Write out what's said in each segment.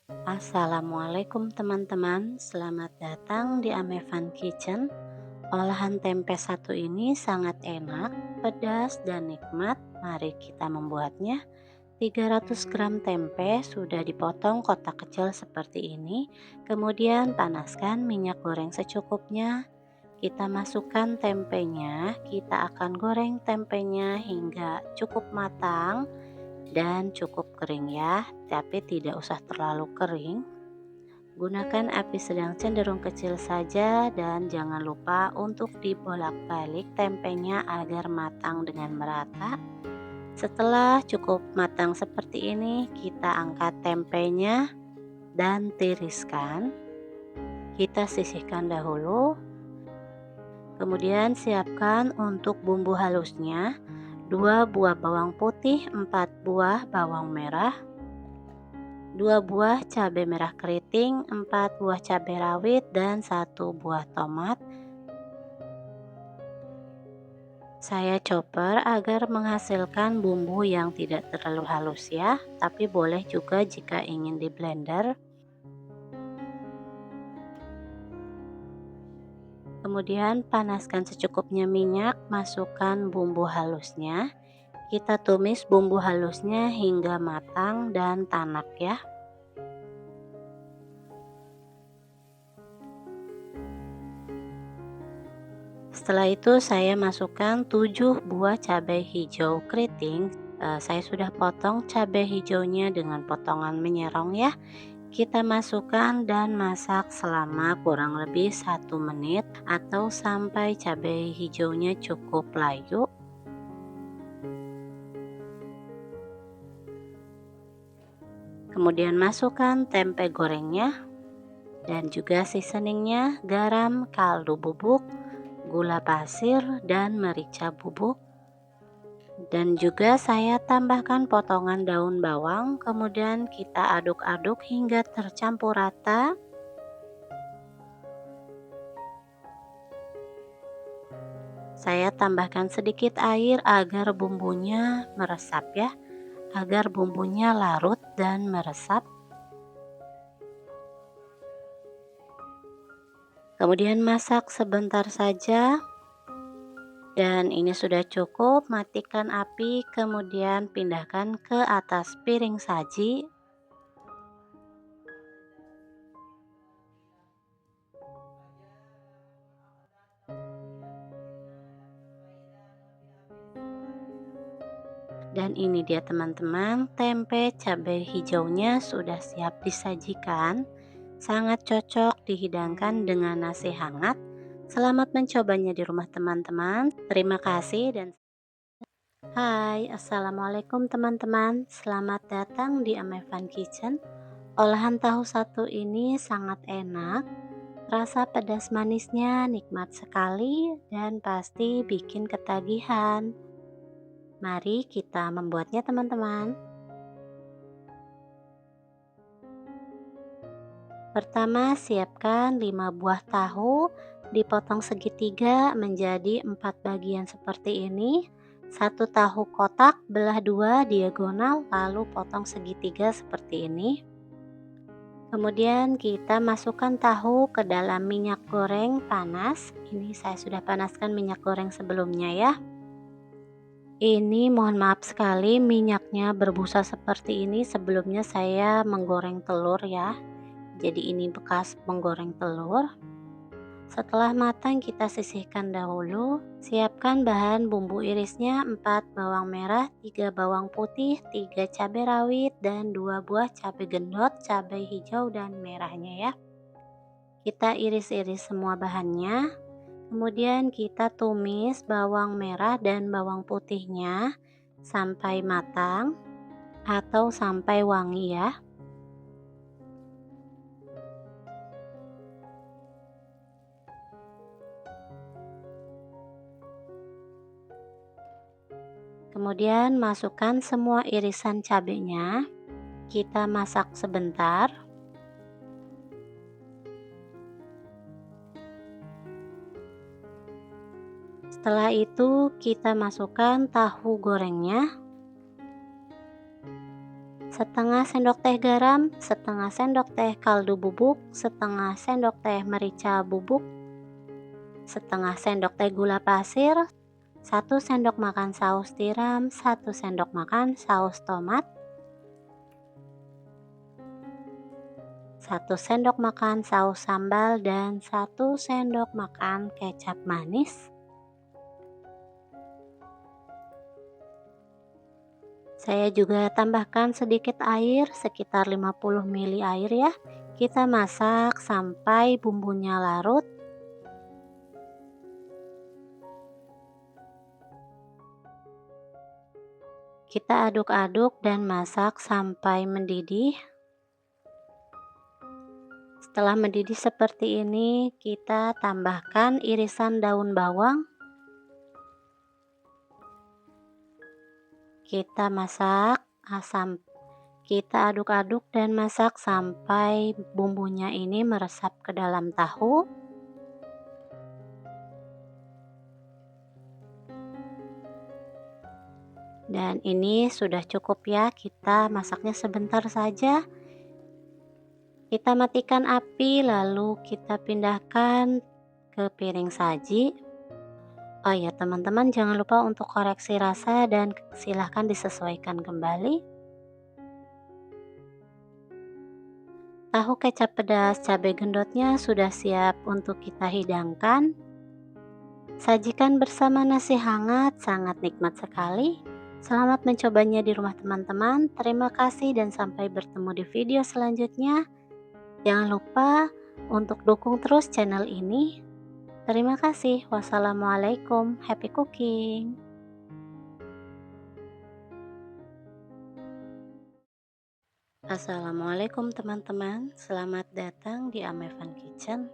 Assalamualaikum teman-teman, selamat datang di Amevan Kitchen. Olahan tempe satu ini sangat enak, pedas, dan nikmat. Mari kita membuatnya. 300 gram tempe sudah dipotong kotak kecil seperti ini. Kemudian panaskan minyak goreng secukupnya. Kita masukkan tempenya, kita akan goreng tempenya hingga cukup matang dan cukup kering ya, tapi tidak usah terlalu kering. Gunakan api sedang cenderung kecil saja dan jangan lupa untuk dibolak-balik tempenya agar matang dengan merata. Setelah cukup matang seperti ini, kita angkat tempenya dan tiriskan. Kita sisihkan dahulu. Kemudian siapkan untuk bumbu halusnya: 2 buah bawang putih, 4 buah bawang merah, 2 buah cabai merah keriting, 4 buah cabai rawit, dan 1 buah tomat. Saya chopper agar menghasilkan bumbu yang tidak terlalu halus ya, tapi boleh juga jika ingin di blender. Kemudian panaskan secukupnya minyak, masukkan bumbu halusnya. Kita tumis bumbu halusnya hingga matang dan tanak ya. Setelah itu saya masukkan 7 buah cabai hijau keriting. Saya sudah potong cabai hijaunya dengan potongan menyerong ya. Kita masukkan dan masak selama kurang lebih 1 menit atau sampai cabai hijaunya cukup layu. Kemudian masukkan tempe gorengnya dan juga seasoningnya: garam, kaldu bubuk, gula pasir, dan merica bubuk. Dan juga saya tambahkan potongan daun bawang. Kemudian kita aduk-aduk hingga tercampur rata. Saya tambahkan sedikit air agar bumbunya meresap ya, agar bumbunya larut dan meresap. Kemudian masak sebentar saja. Dan ini sudah cukup. Matikan api, kemudian pindahkan ke atas piring saji. Dan ini dia teman-teman, tempe cabai hijaunya sudah siap disajikan. Sangat cocok dihidangkan dengan nasi hangat. Selamat mencobanya di rumah teman-teman. Terima kasih dan hai, assalamualaikum teman-teman. Selamat datang di Amevan Kitchen. Olahan tahu satu ini sangat enak. Rasa pedas manisnya nikmat sekali dan pasti bikin ketagihan. Mari kita membuatnya teman-teman. Pertama, siapkan 5 buah tahu, dipotong segitiga menjadi 4 bagian seperti ini. 1 tahu kotak, belah 2 diagonal, lalu potong segitiga seperti ini. Kemudian kita masukkan tahu ke dalam minyak goreng panas. Ini saya sudah panaskan minyak goreng sebelumnya ya. Ini mohon maaf sekali minyaknya berbusa seperti ini. Sebelumnya saya menggoreng telur ya. Jadi ini bekas menggoreng telur. Setelah matang kita sisihkan dahulu. Siapkan bahan bumbu irisnya: 4 bawang merah, 3 bawang putih, 3 cabai rawit, dan 2 buah cabai gendot, cabai hijau dan merahnya ya. Kita iris-iris semua bahannya. Kemudian kita tumis bawang merah dan bawang putihnya sampai matang atau sampai wangi ya. Kemudian masukkan semua irisan cabenya. Kita masak sebentar. Setelah itu kita masukkan tahu gorengnya. setengah sendok teh garam, setengah sendok teh kaldu bubuk, setengah sendok teh merica bubuk, setengah sendok teh gula pasir, 1 sendok makan saus tiram, 1 sendok makan saus tomat, 1 sendok makan saus sambal, dan 1 sendok makan kecap manis. Saya juga tambahkan sedikit air, sekitar 50 ml air ya. Kita masak sampai bumbunya larut. Kita aduk-aduk dan masak sampai mendidih. Setelah mendidih seperti ini, kita tambahkan irisan daun bawang. Kita masak kita aduk-aduk dan masak sampai bumbunya ini meresap ke dalam tahu. Dan ini sudah cukup ya, kita masaknya sebentar saja. Kita matikan api lalu kita pindahkan ke piring saji. Oh ya teman-teman, jangan lupa untuk koreksi rasa dan silahkan disesuaikan kembali. Tahu kecap pedas cabai gendotnya sudah siap untuk kita hidangkan. Sajikan bersama nasi hangat, sangat nikmat sekali. Selamat mencobanya di rumah teman-teman. Terima kasih dan sampai bertemu di video selanjutnya. Jangan lupa untuk dukung terus channel ini. Terima kasih. Wassalamualaikum. Happy cooking. Assalamualaikum teman-teman. Selamat datang di Amevan Kitchen.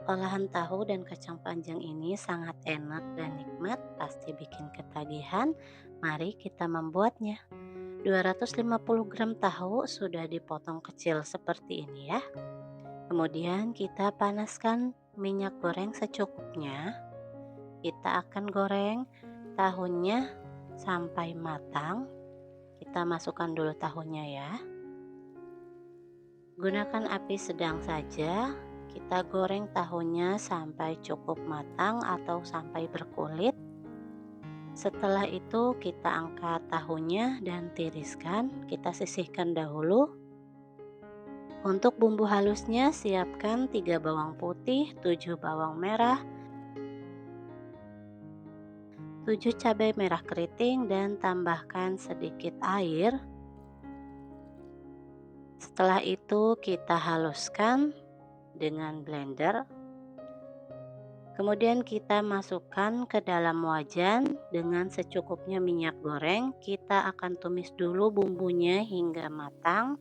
Olahan tahu dan kacang panjang ini sangat enak dan nikmat, pasti bikin ketagihan. Mari kita membuatnya. 250 gram tahu sudah dipotong kecil seperti ini ya. Kemudian kita panaskan minyak goreng secukupnya. Kita akan goreng tahunya sampai matang. Kita masukkan dulu tahunya ya. Gunakan api sedang saja. Kita goreng tahunya sampai cukup matang atau sampai berkulit. Setelah itu kita angkat tahunya dan tiriskan. Kita sisihkan dahulu. Untuk bumbu halusnya siapkan 3 bawang putih, 7 bawang merah, 7 cabai merah keriting, dan tambahkan sedikit air. Setelah itu kita haluskan dengan blender. Kemudian kita masukkan ke dalam wajan dengan secukupnya minyak goreng. Kita akan tumis dulu bumbunya hingga matang.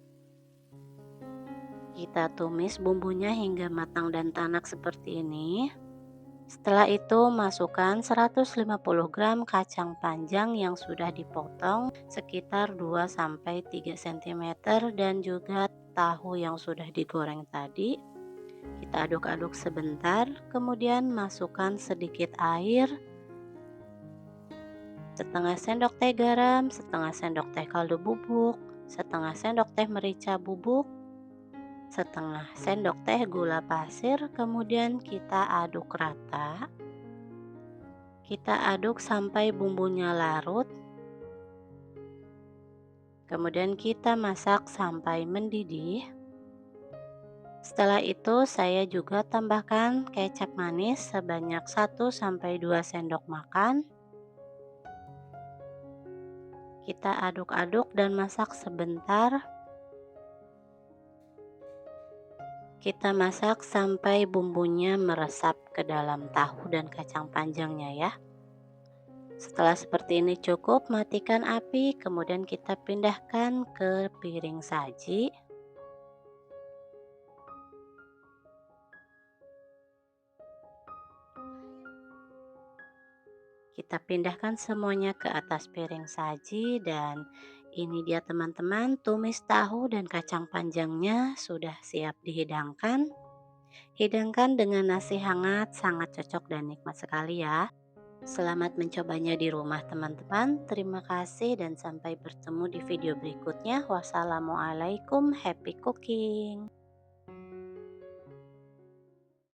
Kita tumis bumbunya hingga matang dan tanak seperti ini. Setelah itu masukkan 150 gram kacang panjang yang sudah dipotong sekitar 2-3 cm dan juga tahu yang sudah digoreng tadi. Kita aduk-aduk sebentar, kemudian masukkan sedikit air, setengah sendok teh garam, setengah sendok teh kaldu bubuk, setengah sendok teh merica bubuk, setengah sendok teh gula pasir, kemudian kita aduk rata. Kita aduk sampai bumbunya larut. Kemudian kita masak sampai mendidih. Setelah itu saya juga tambahkan kecap manis sebanyak 1-2 sendok makan. Kita aduk-aduk dan masak sebentar. Kita masak sampai bumbunya meresap ke dalam tahu dan kacang panjangnya ya. Setelah seperti ini cukup, matikan api, kemudian kita pindahkan ke piring saji. Kita pindahkan semuanya ke atas piring saji dan ini dia teman-teman, tumis tahu dan kacang panjangnya sudah siap dihidangkan. Hidangkan dengan nasi hangat, sangat cocok dan nikmat sekali ya. Selamat mencobanya di rumah teman-teman. Terima kasih dan sampai bertemu di video berikutnya. Wassalamualaikum, happy cooking.